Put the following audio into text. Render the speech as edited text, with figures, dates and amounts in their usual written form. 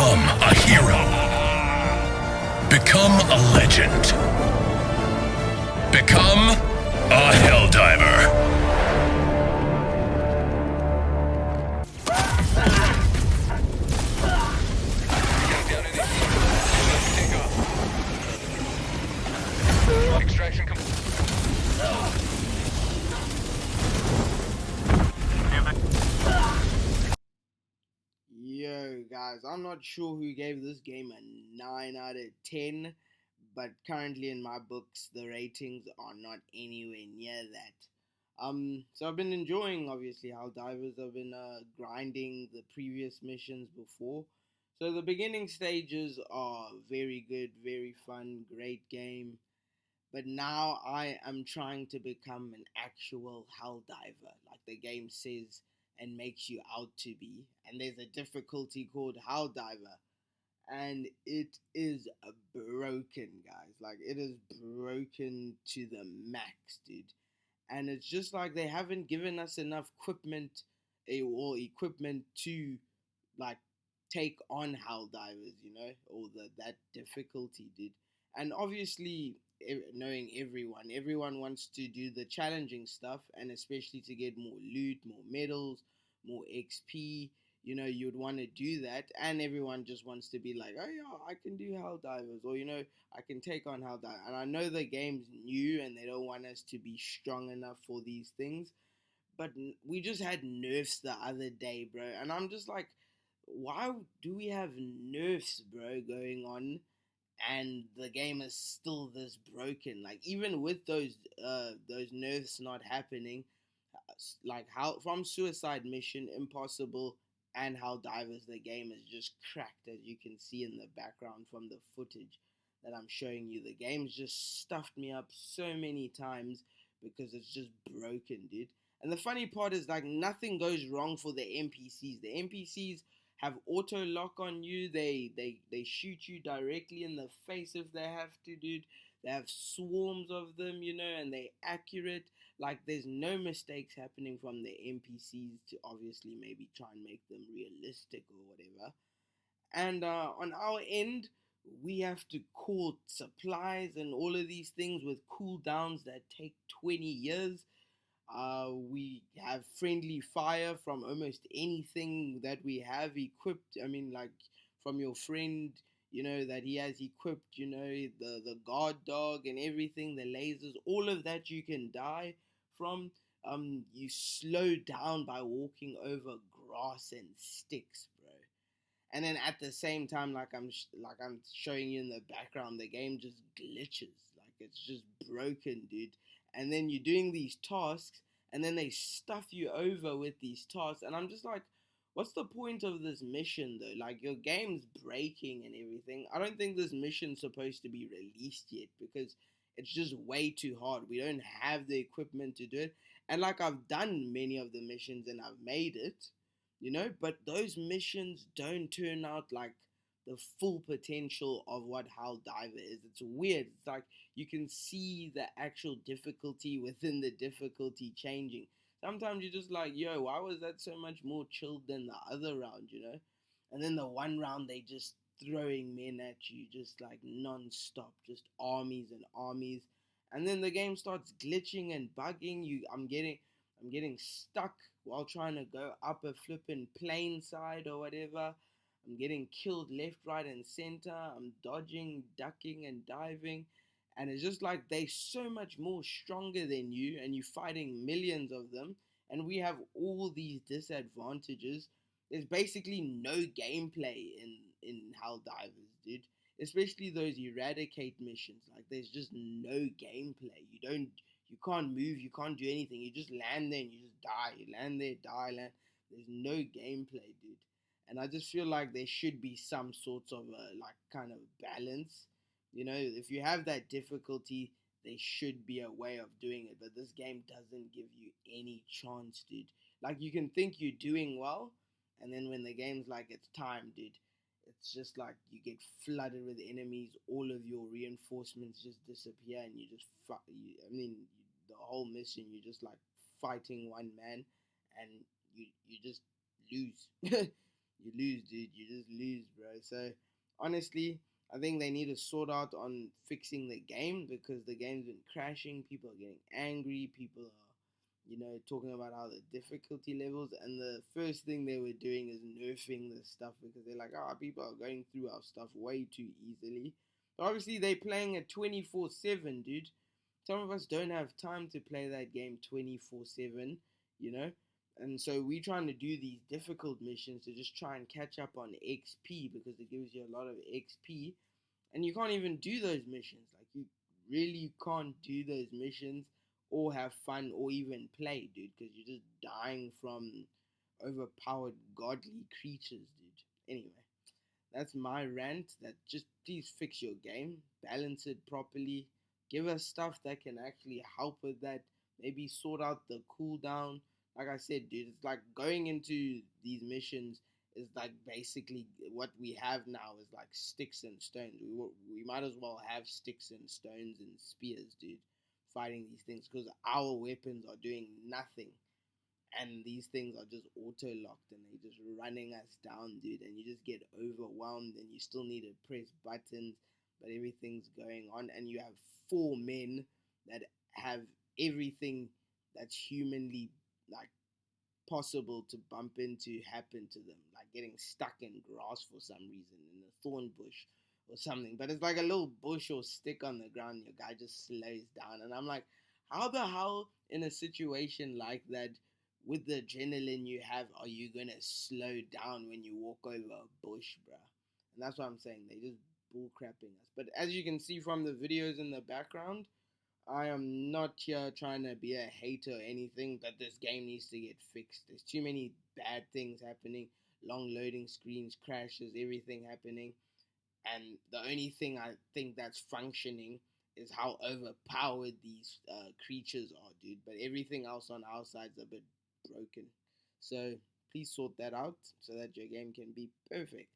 Become a hero. Become a legend. Become a Helldiver. Extraction complete. Yo guys, I'm not sure who gave this game a 9 out of 10, but currently in my books the ratings are not anywhere near that. So I've been enjoying obviously Helldivers. I've been grinding the previous missions before. So the beginning stages are very good, very fun, great game. But now I am trying to become an actual Helldiver, like the game says and makes you out to be. And there's a difficulty called Helldiver. And it is broken, guys. Like, it is broken to the max, dude. And it's just like they haven't given us enough equipment or equipment to, like, take on Helldivers, you know, or that difficulty, dude. And obviously, knowing everyone wants to do the challenging stuff, and especially to get more loot, more medals, more XP. You know, you'd want to do that, and everyone just wants to be like, oh yeah, I can do Helldivers, or you know, I can take on Helldivers. And I know the game's new, and they don't want us to be strong enough for these things. But we just had nerfs the other day, bro, and I'm just like, why do we have nerfs, bro, going on? And the game is still this broken. Like, even with those nerfs not happening, like how from Suicide Mission, Impossible, and Helldivers, the game is just cracked, as you can see in the background from the footage that I'm showing you. The game's just stuffed me up so many times because it's just broken, dude. And the funny part is, like, nothing goes wrong for the NPCs. The NPCs have auto lock on you. They shoot you directly in the face if they have to, dude. They have swarms of them, you know, and they're accurate. Like, there's no mistakes happening from the NPCs to obviously maybe try and make them realistic or whatever. And on our end, we have to call supplies and all of these things with cooldowns that take 20 years. We have friendly fire from almost anything that we have equipped. I mean, like, from your friend, you know, that he has equipped, you know, the guard dog and everything, the lasers, all of that you can die from. You slow down by walking over grass and sticks, bro. And then at the same time, like I'm showing you in the background, the game just glitches. Like, it's just broken, dude. And then you're doing these tasks, and then they stuff you over with these tasks, and I'm just like, what's the point of this mission, though? Like, your game's breaking and everything. I don't think this mission's supposed to be released yet, because it's just way too hard. We don't have the equipment to do it. And, like, I've done many of the missions, and I've made it, you know, but those missions don't turn out like the full potential of what Helldiver is. It's weird. It's like you can see the actual difficulty within the difficulty changing. Sometimes you're just like, yo, why was that so much more chilled than the other round, you know? And then the one round, they just throwing men at you, just like non-stop, just armies and armies. And then the game starts glitching and bugging. I'm getting stuck while trying to go up a flippin' plane side or whatever. I'm getting killed left, right, and center. I'm dodging, ducking, and diving. And it's just like they're so much more stronger than you, and you're fighting millions of them. And we have all these disadvantages. There's basically no gameplay in Helldivers, dude. Especially those eradicate missions. Like, there's just no gameplay. You can't move, you can't do anything. You just land there and you just die. You land there, die, land. There's no gameplay, dude. And I just feel like there should be some sorts of like kind of balance. You know, if you have that difficulty, there should be a way of doing it. But this game doesn't give you any chance, dude. Like, you can think you're doing well, and then when the game's like, it's time, dude, it's just like you get flooded with enemies. All of your reinforcements just disappear, and you just the whole mission, you're just like fighting one man, and you just lose. you lose, dude. You just lose, bro. So honestly, I think they need to sort out on fixing the game because the game's been crashing. People are getting angry. People are, talking about how the difficulty levels. And the first thing they were doing is nerfing the stuff because they're like, people are going through our stuff way too easily. But obviously, they're playing it 24/7, dude. Some of us don't have time to play that game 24/7, you know? And so we're trying to do these difficult missions to just try and catch up on XP because it gives you a lot of XP. And you can't even do those missions. Like, you really can't do those missions or have fun or even play, dude, because you're just dying from overpowered godly creatures, dude. Anyway, that's my rant. That just please fix your game, balance it properly, give us stuff that can actually help with that. Maybe sort out the cooldown. Like I said, dude, it's like going into these missions is like basically what we have now is like sticks and stones. We might as well have sticks and stones and spears, dude, fighting these things because our weapons are doing nothing and these things are just auto locked and they're just running us down, dude, and you just get overwhelmed and you still need to press buttons, but everything's going on and you have four men that have everything that's humanly like possible to bump into happen to them, like getting stuck in grass for some reason in a thorn bush or something. But it's like a little bush or stick on the ground, your guy just slows down, and I'm like, how the hell in a situation like that with the adrenaline you have are you gonna slow down when you walk over a bush, bruh? And that's what I'm saying, they just bullcrapping us. But as you can see from the videos in the background, I am not here trying to be a hater or anything, but this game needs to get fixed. There's too many bad things happening, long loading screens, crashes, everything happening. And the only thing I think that's functioning is how overpowered these creatures are, dude. But everything else on our side's a bit broken. So please sort that out so that your game can be perfect.